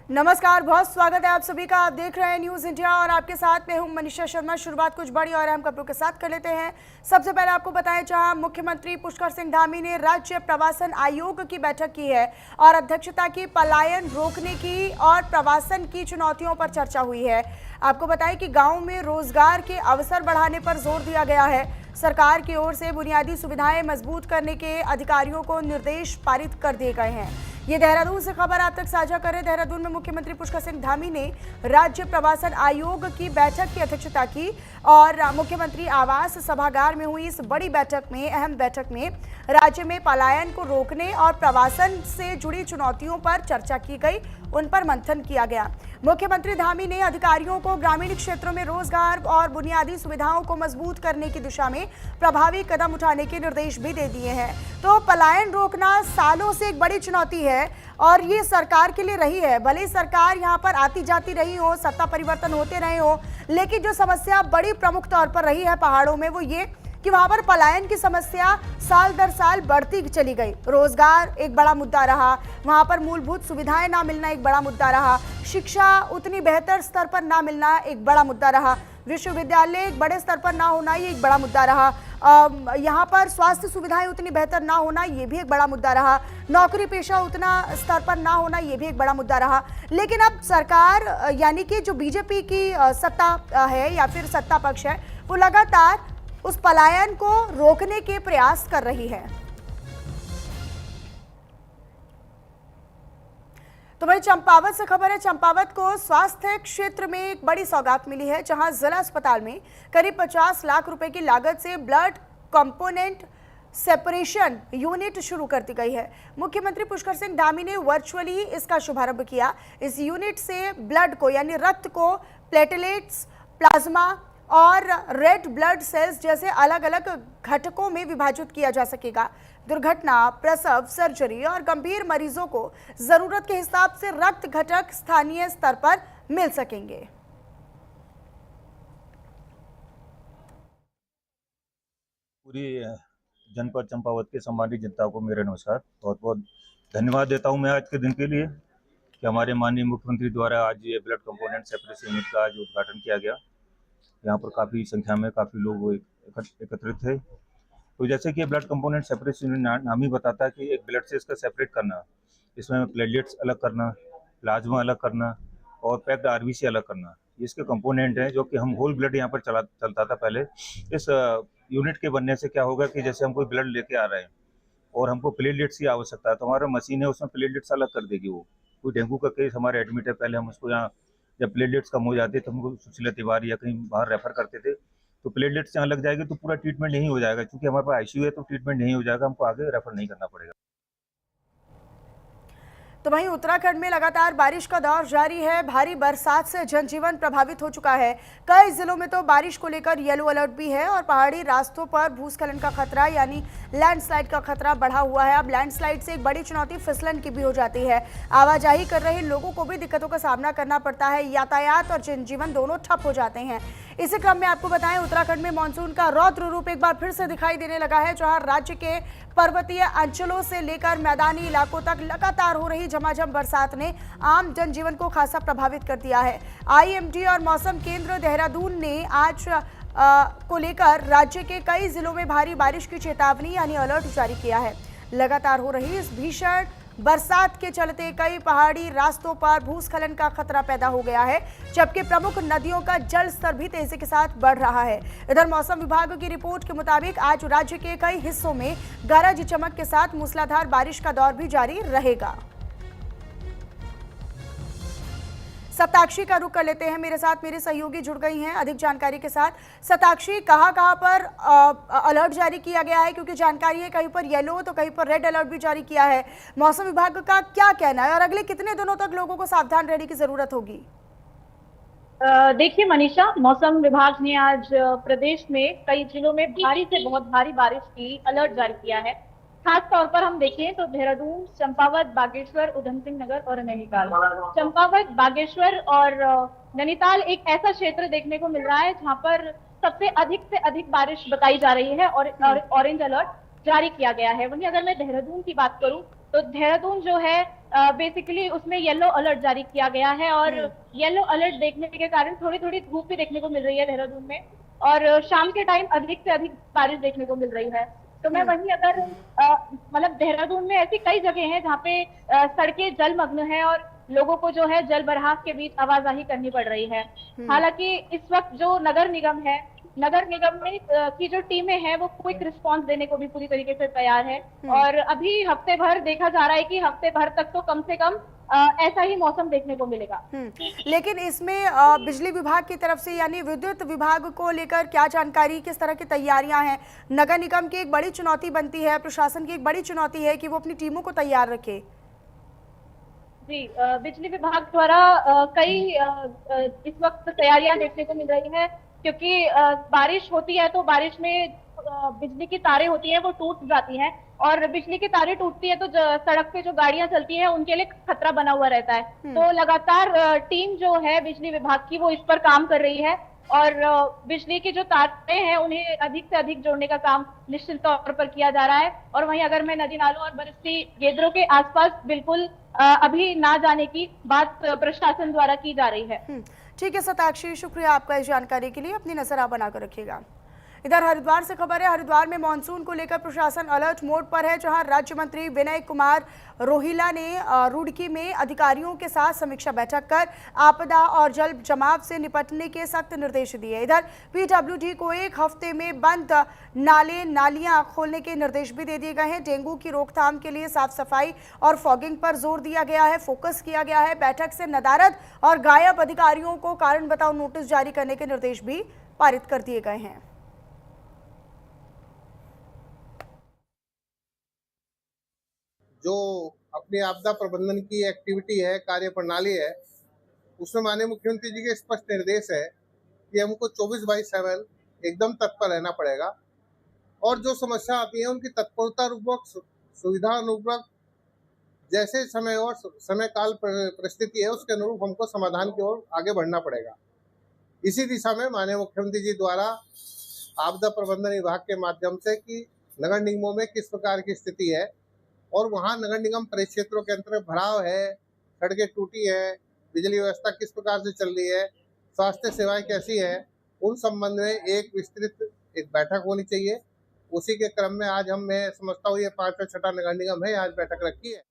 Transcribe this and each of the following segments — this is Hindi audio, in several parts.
नमस्कार, बहुत स्वागत है आप सभी का। आप देख रहे हैं न्यूज़ इंडिया और आपके साथ मैं हूं मनीषा शर्मा। शुरुआत कुछ बड़ी और अहम खबरों के साथ कर लेते हैं। सबसे पहले आपको बताएं, जहां मुख्यमंत्री पुष्कर सिंह धामी ने राज्य प्रवासन आयोग की बैठक की है और अध्यक्षता की। पलायन रोकने की और प्रवासन की चुनौतियों पर चर्चा हुई है। आपको बताएं कि गाँव में रोजगार के अवसर बढ़ाने पर जोर दिया गया है। सरकार की ओर से बुनियादी सुविधाएं मजबूत करने के अधिकारियों को निर्देश पारित कर दिए गए हैं। ये देहरादून से खबर आप तक साझा करें। देहरादून में मुख्यमंत्री पुष्कर सिंह धामी ने राज्य प्रवासन आयोग की बैठक की अध्यक्षता की और मुख्यमंत्री आवास सभागार में हुई इस बड़ी बैठक में, अहम बैठक में राज्य में पलायन को रोकने और प्रवासन से जुड़ी चुनौतियों पर चर्चा की गई, उन पर मंथन किया गया। मुख्यमंत्री धामी ने अधिकारियों को ग्रामीण क्षेत्रों में रोजगार और बुनियादी सुविधाओं को मजबूत करने की दिशा में प्रभावी कदम उठाने के निर्देश भी दे दिए हैं। तो पलायन रोकना सालों से एक बड़ी चुनौती है और ये सरकार के लिए रही है। भले सरकार यहाँ पर आती जाती रही हो, सत्ता परिवर्तन होते रहे हो, लेकिन जो समस्या बड़ी प्रमुख तौर पर रही है पहाड़ों में, वो ये कि वहां पर पलायन की समस्या साल दर साल बढ़ती चली गई। रोजगार एक बड़ा मुद्दा रहा, वहां पर मूलभूत सुविधाएं ना मिलना एक बड़ा मुद्दा रहा, शिक्षा उतनी बेहतर स्तर पर ना मिलना एक बड़ा मुद्दा रहा, विश्वविद्यालय एक बड़े स्तर पर ना होना ये एक बड़ा मुद्दा रहा, यहाँ पर स्वास्थ्य सुविधाएं उतनी बेहतर ना होना ये भी एक बड़ा मुद्दा रहा, नौकरी पेशा उतना स्तर पर ना होना ये भी एक बड़ा मुद्दा रहा। लेकिन अब सरकार यानी कि जो बीजेपी की सत्ता है या फिर सत्ता पक्ष है, वो लगातार उस पलायन को रोकने के प्रयास कर रही है। तो वही चंपावत से खबर है। चंपावत को स्वास्थ्य क्षेत्र में एक बड़ी सौगात मिली है, जहां जिला अस्पताल में करीब 50 लाख रुपए की लागत से ब्लड कंपोनेंट सेपरेशन यूनिट शुरू कर दी गई है। मुख्यमंत्री पुष्कर सिंह धामी ने वर्चुअली इसका शुभारंभ किया। इस यूनिट से ब्लड को यानी रक्त को प्लेटलेट्स, प्लाज्मा और रेड ब्लड सेल्स जैसे अलग अलग घटकों में विभाजित किया जा सकेगा। दुर्घटना, प्रसव, सर्जरी और गंभीर मरीजों को जरूरत के हिसाब से रक्त घटक स्थानीय स्तर पर मिल सकेंगे। पूरी जनपद चंपावत के सम्मानित जनता को मेरे नमस्कार। बहुत बहुत धन्यवाद देता हूं मैं आज के दिन के लिए कि हमारे माननीय मुख्यमंत्री द्वारा आज ये ब्लड कंपोनेंट सेपरेशन यूनिट का आज उद्घाटन किया गया। यहाँ पर काफ़ी संख्या में काफ़ी लोग एकत्रित थे। तो जैसे कि ब्लड कंपोनेंट सेपरेशन यूनिट नाम ही बताता है कि एक ब्लड से इसका सेपरेट करना, इसमें प्लेटलेट्स अलग करना, प्लाज्मा अलग करना और पैक्ड आरबीसी अलग करना, इसके कंपोनेंट हैं जो कि हम होल ब्लड यहाँ पर चलता था पहले। इस यूनिट के बनने से क्या होगा कि जैसे हम कोई ब्लड लेके आ रहे हैं और हमको प्लेटलेट्स की आवश्यकता है, तो हमारा मशीन है उसमें प्लेटलेट्स अलग कर देगी। वो कोई डेंगू का केस हमारे एडमिट है, पहले हम उसको यहाँ जब प्लेटलेट्स कम हो जाते तो हमको सुशीला तिवारी या कहीं बाहर रेफर करते थे, तो प्लेटलेट्स यहाँ लग जाएगी तो पूरा ट्रीटमेंट नहीं हो जाएगा। क्योंकि हमारे पास आईसीयू है तो ट्रीटमेंट नहीं हो जाएगा, हमको आगे रेफर नहीं करना पड़ेगा। तो वहीं उत्तराखंड में लगातार बारिश का दौर जारी है। भारी बरसात से जनजीवन प्रभावित हो चुका है। कई जिलों में तो बारिश को लेकर येलो अलर्ट भी है और पहाड़ी रास्तों पर भूस्खलन का खतरा यानी लैंडस्लाइड का खतरा बढ़ा हुआ है। अब लैंडस्लाइड से एक बड़ी चुनौती फिसलन की भी हो जाती है। आवाजाही कर रहे लोगों को भी दिक्कतों का सामना करना पड़ता है। यातायात और जनजीवन दोनों ठप हो जाते हैं। इसी क्रम में आपको बताएं, उत्तराखंड में मानसून का रौद्र रूप एक बार फिर से दिखाई देने लगा है, जहां राज्य के पर्वतीय अंचलों से लेकर मैदानी इलाकों तक लगातार हो रही झमाझम बरसात ने आम जनजीवन को खासा प्रभावित कर दिया है। आईएमडी और मौसम केंद्र देहरादून ने आज को लेकर राज्य के कई जिलों में भारी बारिश की चेतावनी यानी अलर्ट जारी किया है। लगातार हो रही इस भीषण बरसात के चलते कई पहाड़ी रास्तों पर भूस्खलन का खतरा पैदा हो गया है, जबकि प्रमुख नदियों का जल स्तर भी तेजी के साथ बढ़ रहा है। इधर मौसम विभाग की रिपोर्ट के मुताबिक आज राज्य के कई हिस्सों में गरज चमक के साथ मूसलाधार बारिश का दौर भी जारी रहेगा। सताक्षी का रुख कर लेते हैं। मेरे साथ मेरे सहयोगी जुड़ गई हैं अधिक जानकारी के साथ। सताक्षी, कहां पर अलर्ट जारी किया गया है? क्योंकि जानकारी है कहीं पर येलो तो कहीं पर रेड अलर्ट भी जारी किया है। मौसम विभाग का क्या कहना है और अगले कितने दिनों तक लोगों को सावधान रहने की जरूरत होगी? देखिए मनीषा, मौसम विभाग ने आज प्रदेश में कई जिलों में भारी से बहुत भारी बारिश की अलर्ट जारी किया है। खास तौर पर हम देखें तो देहरादून, चंपावत, बागेश्वर, उधम सिंह नगर और नैनीताल। चंपावत, बागेश्वर और नैनीताल एक ऐसा क्षेत्र देखने को मिल रहा है जहां पर सबसे अधिक बारिश बताई जा रही है और ऑरेंज अलर्ट जारी किया गया है। वहीं अगर मैं देहरादून की बात करूं तो देहरादून जो है बेसिकली उसमें येलो अलर्ट जारी किया गया है और येलो अलर्ट देखने के कारण थोड़ी थोड़ी धूप भी देखने को मिल रही है देहरादून में और शाम के टाइम अधिक से अधिक बारिश देखने को मिल रही है। तो मैं वहीं अगर मतलब देहरादून में ऐसी कई जगह हैं जहाँ पे सड़कें जलमग्न है और लोगों को जो है जल बरहाव के बीच आवाजाही करनी पड़ रही है। हालांकि इस वक्त जो नगर निगम है, नगर निगम में की जो टीमें हैं वो क्विक रिस्पांस देने को भी पूरी तरीके से तैयार है और अभी हफ्ते भर देखा जा रहा है कि हफ्ते भर तक तो कम से कम ऐसा ही मौसम देखने को मिलेगा। लेकिन इसमें बिजली विभाग की तरफ से यानी विद्युत विभाग को लेकर क्या जानकारी, किस तरह की तैयारियां हैं? नगर निगम की एक बड़ी चुनौती बनती है, प्रशासन की एक बड़ी चुनौती है कि वो अपनी टीमों को तैयार रखे। जी, बिजली विभाग द्वारा कई इस वक्त तैयारियां देखने को मिल रही है क्योंकि बारिश होती है तो बारिश में बिजली की तारें होती हैं वो टूट जाती हैं और बिजली की तारें टूटती है तो सड़क पे जो गाड़ियां चलती हैं उनके लिए खतरा बना हुआ रहता है। तो लगातार टीम जो है बिजली विभाग की वो इस पर काम कर रही है और बिजली की जो तारें हैं उन्हें अधिक से अधिक जोड़ने का काम निश्चित तौर पर किया जा रहा है। और वहीं अगर मैं नदी नालों और बरसती गेदरों के आसपास बिल्कुल अभी ना जाने की बात प्रशासन द्वारा की जा रही है। ठीक है शताक्षी, शुक्रिया आपका इस जानकारी के लिए। अपनी नजर आप बनाकर रखिएगा। इधर हरिद्वार से खबर है, हरिद्वार में मानसून को लेकर प्रशासन अलर्ट मोड पर है, जहां राज्य मंत्री विनय कुमार रोहिला ने रुड़की में अधिकारियों के साथ समीक्षा बैठक कर आपदा और जल जमाव से निपटने के सख्त निर्देश दिए। इधर पीडब्ल्यूडी को एक हफ्ते में बंद नाले नालियां खोलने के निर्देश भी दे दिए गए हैं। डेंगू की रोकथाम के लिए साफ सफाई और फॉगिंग पर जोर दिया गया है, फोकस किया गया है। बैठक से नदारद और गायब अधिकारियों को कारण बताओ नोटिस जारी करने के निर्देश भी पारित कर दिए गए हैं। जो अपनी आपदा प्रबंधन की एक्टिविटी है, कार्य प्रणाली है, उसमें माननीय मुख्यमंत्री जी के स्पष्ट निर्देश है कि हमको 24/7 एकदम तत्पर रहना पड़ेगा और जो समस्या आती है उनकी तत्परता रूपक, सुविधा अनुरूप, जैसे समय और समय काल परिस्थिति है उसके अनुरूप हमको समाधान की ओर आगे बढ़ना पड़ेगा। इसी दिशा में माननीय मुख्यमंत्री जी द्वारा आपदा प्रबंधन विभाग के माध्यम से कि नगर निगमों में किस प्रकार की स्थिति है और वहाँ नगर निगम परिक्षेत्रों के अंतर्गत भराव है, सड़कें टूटी है, बिजली व्यवस्था किस प्रकार से चल रही है, स्वास्थ्य सेवाएं कैसी है, उन संबंध में एक विस्तृत एक बैठक होनी चाहिए। उसी के क्रम में आज मैं समझता हूँ ये 5वां 6वां नगर निगम है, आज बैठक रखी है।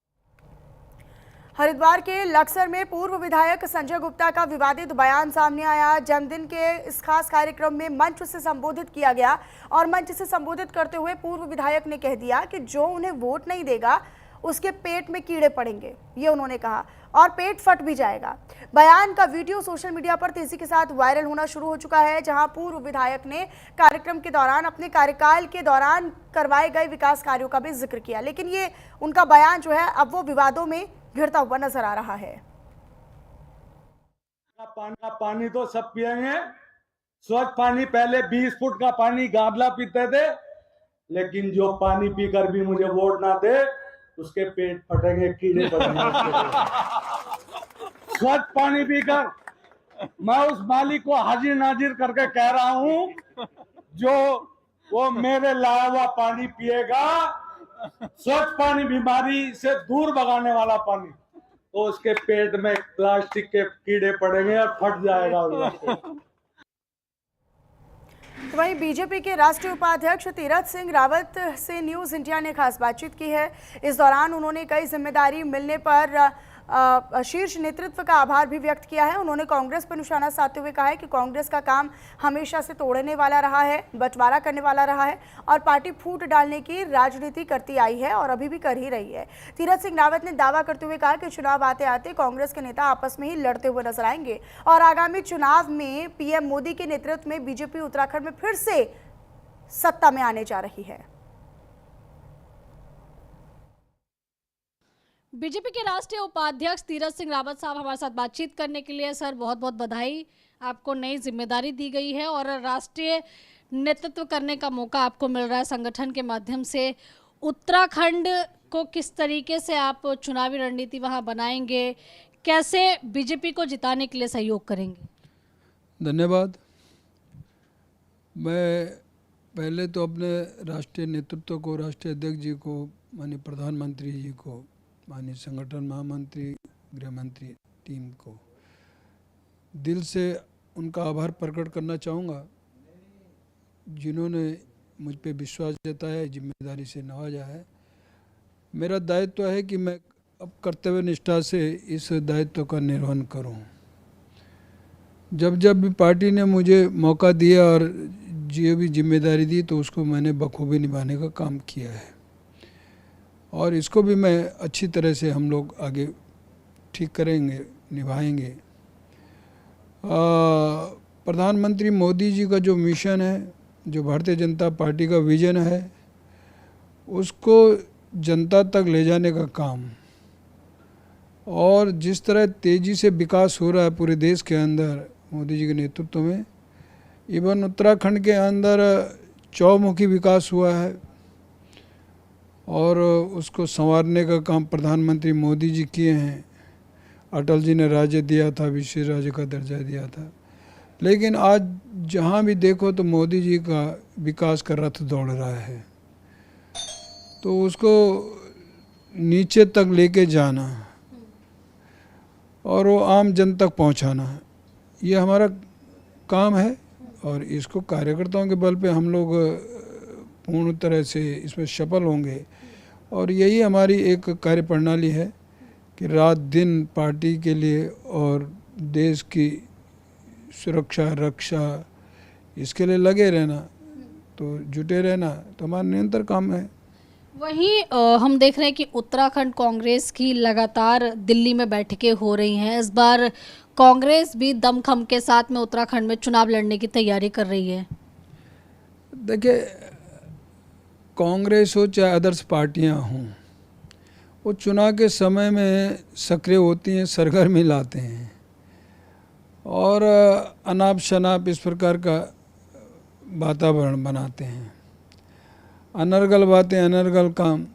हरिद्वार के लक्सर में पूर्व विधायक संजय गुप्ता का विवादित बयान सामने आया। जन्मदिन के इस खास कार्यक्रम में मंच से संबोधित किया गया और मंच से संबोधित करते हुए पूर्व विधायक ने कह दिया कि जो उन्हें वोट नहीं देगा उसके पेट में कीड़े पड़ेंगे, ये उन्होंने कहा, और पेट फट भी जाएगा। बयान का वीडियो सोशल मीडिया पर तेजी के साथ वायरल होना शुरू हो चुका है, जहां पूर्व विधायक ने कार्यक्रम के दौरान अपने कार्यकाल के दौरान करवाए गए विकास कार्यों का भी जिक्र किया। लेकिन ये उनका बयान जो है अब वो विवादों में घिरता हुआ नजर आ रहा है। पानी तो सब पिएंगे, स्वच्छ पानी। पहले 20 फुट का पानी गाबला पीते थे, लेकिन जो पानी पीकर भी मुझे वोट ना दे उसके पेट फटेंगे, कीड़े पड़ेंगे। स्वच्छ पानी पीकर मैं उस मालिक को हाजिर नाजिर करके कह रहा हूं, जो वो मेरे लाया हुआ पानी पिएगा, स्वच्छ पानी, बीमारी से दूर भगाने वाला पानी, तो उसके पेट में प्लास्टिक के कीड़े पड़ेंगे और फट जाएगा। तो वहीं बीजेपी के राष्ट्रीय उपाध्यक्ष तीरथ सिंह रावत से न्यूज़ इंडिया ने खास बातचीत की है। इस दौरान उन्होंने कई जिम्मेदारी मिलने पर शीर्ष नेतृत्व का आभार भी व्यक्त किया है। उन्होंने कांग्रेस पर निशाना साधते हुए कहा है कि कांग्रेस का काम हमेशा से तोड़ने वाला रहा है, बंटवारा करने वाला रहा है और पार्टी फूट डालने की राजनीति करती आई है और अभी भी कर ही रही है। तीरथ सिंह रावत ने दावा करते हुए कहा कि चुनाव आते आते कांग्रेस के नेता आपस में ही लड़ते हुए नजर आएंगे और आगामी चुनाव में पीएम मोदी के नेतृत्व में बीजेपी उत्तराखंड में फिर से सत्ता में आने जा रही है। बीजेपी के राष्ट्रीय उपाध्यक्ष तीरथ सिंह रावत साहब हमारे साथ बातचीत करने के लिए। सर, बहुत बहुत बधाई, आपको नई जिम्मेदारी दी गई है और राष्ट्रीय नेतृत्व करने का मौका आपको मिल रहा है संगठन के माध्यम से। उत्तराखंड को किस तरीके से आप चुनावी रणनीति वहां बनाएंगे, कैसे बीजेपी को जिताने के लिए सहयोग करेंगे? धन्यवाद। मैं पहले तो अपने राष्ट्रीय नेतृत्व को, राष्ट्रीय अध्यक्ष जी को, माननीय प्रधानमंत्री जी को माननीय संगठन महामंत्री, गृह मंत्री टीम को दिल से उनका आभार प्रकट करना चाहूँगा, जिन्होंने मुझ पे विश्वास जताया है, जिम्मेदारी से नवाजा है। मेरा दायित्व है कि मैं अब कर्तव्य निष्ठा से इस दायित्व का निर्वहन करूं। जब जब भी पार्टी ने मुझे मौका दिया और जो भी जिम्मेदारी दी तो उसको मैंने बखूबी निभाने का काम किया है, और इसको भी मैं अच्छी तरह से हम लोग आगे ठीक करेंगे, निभाएंगे। प्रधानमंत्री मोदी जी का जो मिशन है, जो भारतीय जनता पार्टी का विजन है, उसको जनता तक ले जाने का काम, और जिस तरह तेज़ी से विकास हो रहा है पूरे देश के अंदर मोदी जी के नेतृत्व में, इवन उत्तराखंड के अंदर चौमुखी विकास हुआ है, और उसको संवारने का काम प्रधानमंत्री मोदी जी किए हैं। अटल जी ने राज्य दिया था, विशेष राज्य का दर्जा दिया था, लेकिन आज जहाँ भी देखो तो मोदी जी का विकास का रथ दौड़ रहा है। तो उसको नीचे तक लेके जाना और वो आम जन तक पहुंचाना, ये हमारा काम है, और इसको कार्यकर्ताओं के बल पे हम लोग पूर्ण तरह से इसमें सफल होंगे। और यही हमारी एक कार्यप्रणाली है कि रात दिन पार्टी के लिए और देश की सुरक्षा रक्षा इसके लिए लगे रहना, तो जुटे रहना तो हमारा निरंतर काम है। वहीं हम देख रहे हैं कि उत्तराखंड कांग्रेस की लगातार दिल्ली में बैठकें हो रही हैं। इस बार कांग्रेस भी दमखम के साथ में उत्तराखंड में चुनाव लड़ने की तैयारी कर रही है। देखिए, कांग्रेस हो चाहे अदर्स पार्टियां हों, वो चुनाव के समय में सक्रिय होती हैं, सरगर्मी लाते हैं, और अनाप शनाप इस प्रकार का वातावरण बनाते हैं, अनर्गल बातें, अनर्गल काम।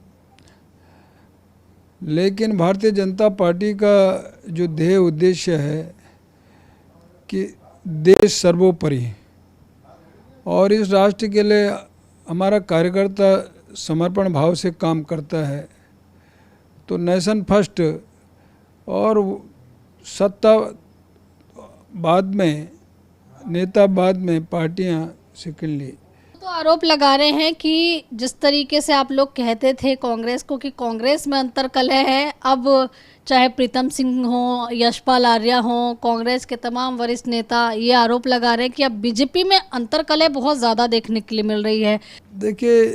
लेकिन भारतीय जनता पार्टी का जो ध्येय उद्देश्य है कि देश सर्वोपरि, और इस राष्ट्र के लिए हमारा कार्यकर्ता समर्पण भाव से काम करता है, तो नेशन फर्स्ट और सत्ता बाद में, नेता बाद में, पार्टियां सेकेंडली। तो आरोप लगा रहे हैं कि जिस तरीके से आप लोग कहते थे कांग्रेस को कि कांग्रेस में अंतर्कलह है, अब चाहे प्रीतम सिंह हो, यशपाल आर्या हो, कांग्रेस के तमाम वरिष्ठ नेता ये आरोप लगा रहे हैं कि अब बीजेपी में अंतर्कलह बहुत ज़्यादा देखने के लिए मिल रही है। देखिए,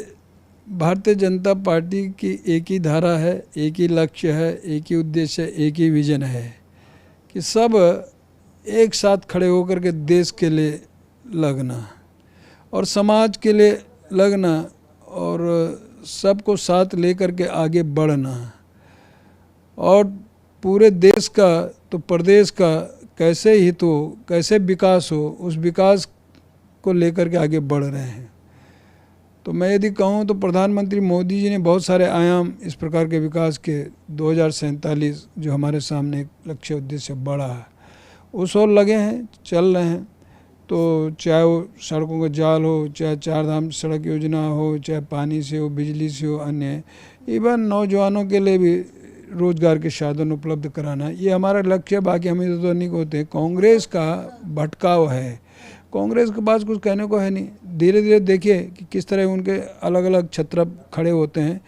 भारतीय जनता पार्टी की एक ही धारा है, एक ही लक्ष्य है, एक ही उद्देश्य है, एक ही विजन है कि सब एक साथ खड़े होकर के देश के लिए लगना और समाज के लिए लगना और सबको साथ लेकर के आगे बढ़ना, और पूरे देश का तो प्रदेश का कैसे हित हो, कैसे विकास हो, उस विकास को लेकर के आगे बढ़ रहे हैं। तो मैं यदि कहूँ तो प्रधानमंत्री मोदी जी ने बहुत सारे आयाम इस प्रकार के विकास के 2047 जो हमारे सामने एक लक्ष्य उद्देश्य बड़ा है, उस ओर लगे हैं, चल रहे हैं। तो चाहे वो सड़कों का जाल हो, चाहे चार धाम सड़क योजना हो, चाहे पानी से हो, बिजली से हो, अन्य इवन नौजवानों के लिए भी रोजगार के साधन उपलब्ध कराना, ये हमारा लक्ष्य। बाकी हमें तो नहीं होते। कांग्रेस का भटकाव है, कांग्रेस के पास कुछ कहने को है नहीं। धीरे धीरे देखिए कि किस तरह उनके अलग अलग छत्र खड़े होते हैं।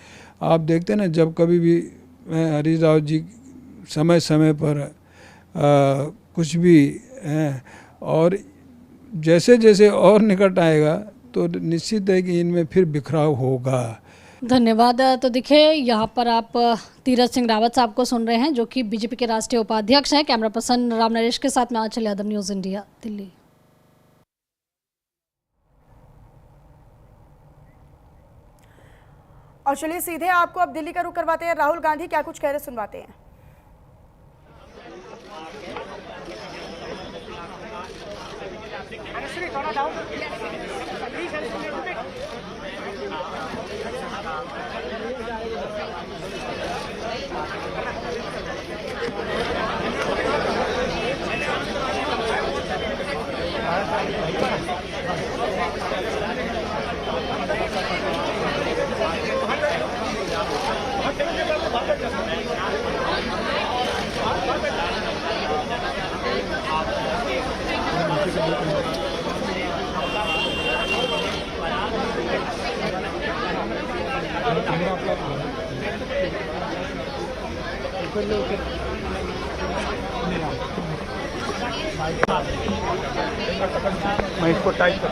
आप देखते हैं ना, जब कभी भी हरीश राव जी समय समय पर कुछ भी है, और जैसे जैसे और निकट आएगा तो निश्चित है कि इनमें फिर बिखराव होगा। धन्यवाद। तो देखिए, यहाँ पर आप तीरथ सिंह रावत साहब को सुन रहे हैं, जो कि बीजेपी के राष्ट्रीय उपाध्यक्ष हैं। कैमरा पर्सन राम नरेश के साथ में आंचल यादव, न्यूज़ इंडिया, दिल्ली। और चलिए सीधे आपको अब दिल्ली का रुख करवाते हैं। राहुल गांधी क्या कुछ कह रहे सुनवाते हैं। मैं इसको टाइप करता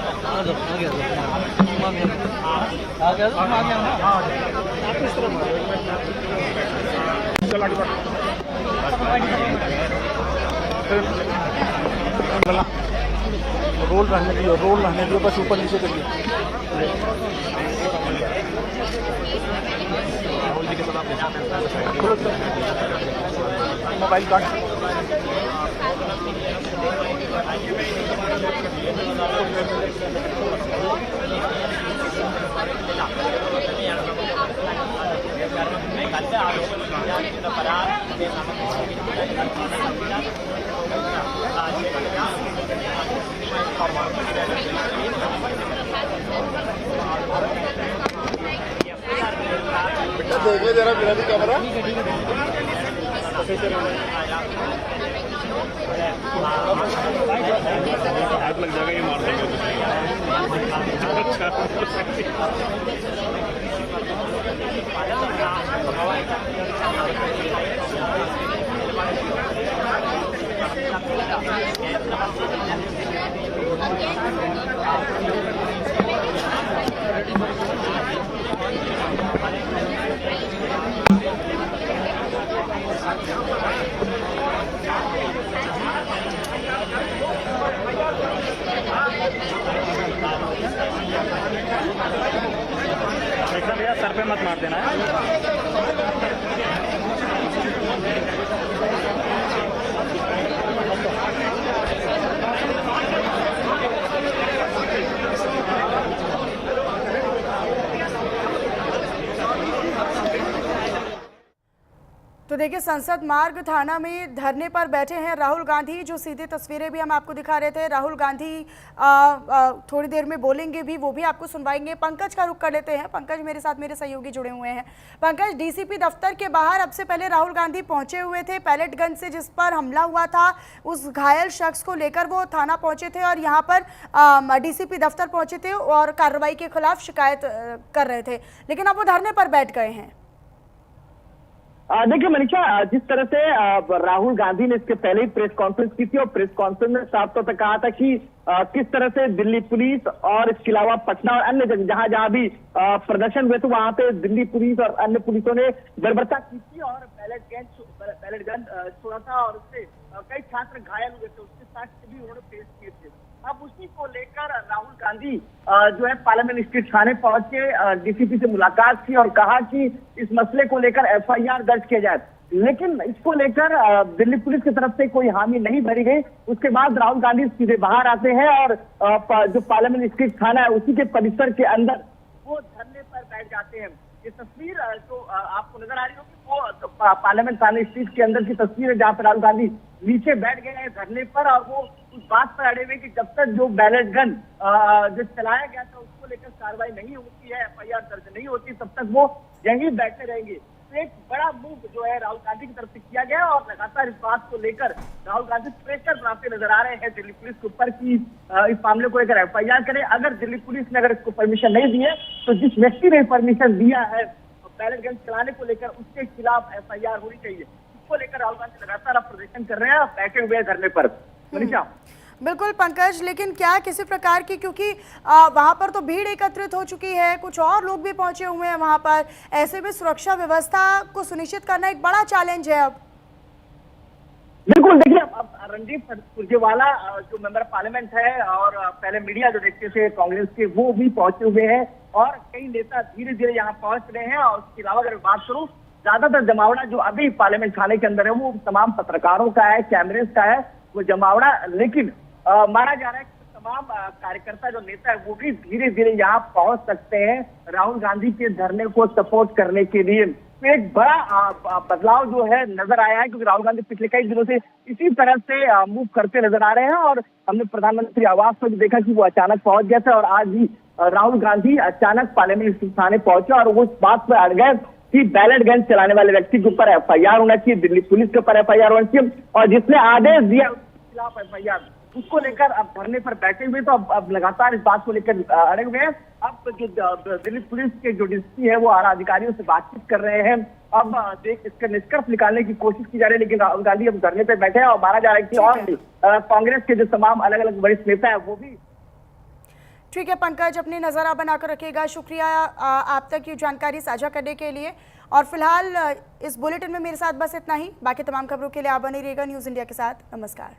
रोल रहने दियो बस ऊपर नीचे करिए। मोबाइल काट देख ले जरा मेरा भी कैमरा आग लग जाएगा ये मार सर पे मत मार देना तो देखिए, संसद मार्ग थाना में धरने पर बैठे हैं राहुल गांधी। जो सीधी तस्वीरें भी हम आपको दिखा रहे थे, राहुल गांधी थोड़ी देर में बोलेंगे भी, वो भी आपको सुनवाएंगे। पंकज का रुख कर लेते हैं। पंकज मेरे साथ मेरे सहयोगी जुड़े हुए हैं। पंकज, डीसीपी दफ्तर के बाहर अब से पहले राहुल गांधी पहुंचे हुए थे। पैलेट गन से जिस पर हमला हुआ था, उस घायल शख्स को लेकर वो थाना पहुंचे थे और यहाँ पर डीसीपी दफ्तर पहुंचे थे और कार्रवाई के खिलाफ शिकायत कर रहे थे, लेकिन अब वो धरने पर बैठ गए हैं। देखिए मनीषा, जिस तरह से राहुल गांधी ने इसके पहले ही प्रेस कॉन्फ्रेंस की थी और प्रेस कॉन्फ्रेंस में साफ तौर पर कहा था कि किस तरह से दिल्ली पुलिस और इसके अलावा पटना और अन्य जगह जहां जहां भी प्रदर्शन हुए तो वहां पे दिल्ली पुलिस और अन्य पुलिसों ने बर्बरता की थी और पैलेट गन छोड़ा था और उससे कई छात्र घायल हुए थे। उसके साक्ष्य भी उन्होंने पेश किए थे। अब उसी को लेकर राहुल गांधी जो है पार्लियामेंट स्ट्रीट थाने पहुंचे, डीसीपी से मुलाकात की और कहा कि इस मसले को लेकर एफआईआर दर्ज किया जाए, लेकिन इसको लेकर दिल्ली पुलिस की तरफ से कोई हामी नहीं भरी गई। उसके बाद राहुल गांधी सीधे बाहर आते हैं और जो पार्लियामेंट स्ट्रीट थाना है उसी के परिसर के अंदर वो धरने पर बैठ जाते हैं। ये तस्वीर जो आपको नजर आ रही होगी वो पार्लियामेंट थाने स्ट्रीट के अंदर की तस्वीर है, जहाँ पर राहुल गांधी नीचे बैठ गए हैं धरने पर और वो उस बात पर अड़े हुए कि जब तक जो बैलेट गन जो चलाया गया था उसको लेकर कार्रवाई नहीं होती है, एफआईआर दर्ज नहीं होती, तब तक वो यहीं बैठे रहेंगे। तो एक बड़ा मूव जो है राहुल गांधी की तरफ से किया गया और लगातार इस बात को लेकर राहुल गांधी प्रेशर बनाते नजर आ रहे हैं दिल्ली पुलिस के ऊपर कि इस मामले को लेकर एफआईआर करे। अगर दिल्ली पुलिस ने अगर इसको परमिशन नहीं दी है तो जिस व्यक्ति ने परमिशन दिया है बैलेट गन चलाने को लेकर उसके खिलाफ एफआईआर होनी चाहिए। इसको लेकर राहुल गांधी लगातार प्रदर्शन कर रहे हैं, बैठे हुए हैं धरने पर। मनीषा, बिल्कुल पंकज, लेकिन क्या किसी प्रकार की, क्योंकि वहां पर तो भीड़ एकत्रित हो चुकी है, कुछ और लोग भी पहुंचे हुए हैं वहां पर, ऐसे में सुरक्षा व्यवस्था को सुनिश्चित करना एक बड़ा चैलेंज है अब। बिल्कुल, देखिए अब रणदीप सुरजेवाला जो मेंबर पार्लियामेंट है और पहले मीडिया जो देखते थे कांग्रेस के, वो भी पहुंचे हुए हैं और कई नेता धीरे धीरे यहाँ पहुंच रहे हैं। और उसके अलावा अगर बात करूं, ज्यादातर जमावड़ा जो अभी पार्लियामेंट थाने के अंदर है वो तमाम पत्रकारों का है, कैमरेज का है वो जमावड़ा, लेकिन माना जा रहा है कि तमाम कार्यकर्ता जो नेता है वो भी धीरे धीरे यहाँ पहुंच सकते हैं राहुल गांधी के धरने को सपोर्ट करने के लिए। तो एक बड़ा बदलाव जो है नजर आया है, क्योंकि राहुल गांधी पिछले कई दिनों से इसी तरह से मूव करते नजर आ रहे हैं और हमने प्रधानमंत्री आवास पर भी देखा कि वो अचानक पहुंच गया था और आज भी राहुल गांधी अचानक पार्लियामेंट थाने पहुंचे और वो इस बात पर अड़ गए कि बैलेट गन चलाने वाले व्यक्ति के ऊपर एफआईआर होना चाहिए, दिल्ली पुलिस के ऊपर एफआईआर होना चाहिए और जिसने आदेश दिया उसके खिलाफ एफआईआर, उसको लेकर अब धरने पर बैठे हुए। तो अब लगातार इस बात को लेकर अड़े हुए हैं। अब जो दिल्ली पुलिस के जो डीसीपी है वो आला अधिकारियों से बातचीत कर रहे हैं अब देख इसका निष्कर्ष निकालने की कोशिश की जा रही है, लेकिन राहुल गांधी अब धरने पे बैठे हैं और माना जा रहा है कि और कांग्रेस के जो तमाम अलग अलग वरिष्ठ नेता है वो भी। ठीक है पंकज, अपनी नज़र बनाकर रखिएगा। शुक्रिया आप तक ये जानकारी साझा करने के लिए। और फिलहाल इस बुलेटिन में मेरे साथ बस इतना ही। बाकी तमाम खबरों के लिए आप बने रहिएगा न्यूज़ इंडिया के साथ। नमस्कार।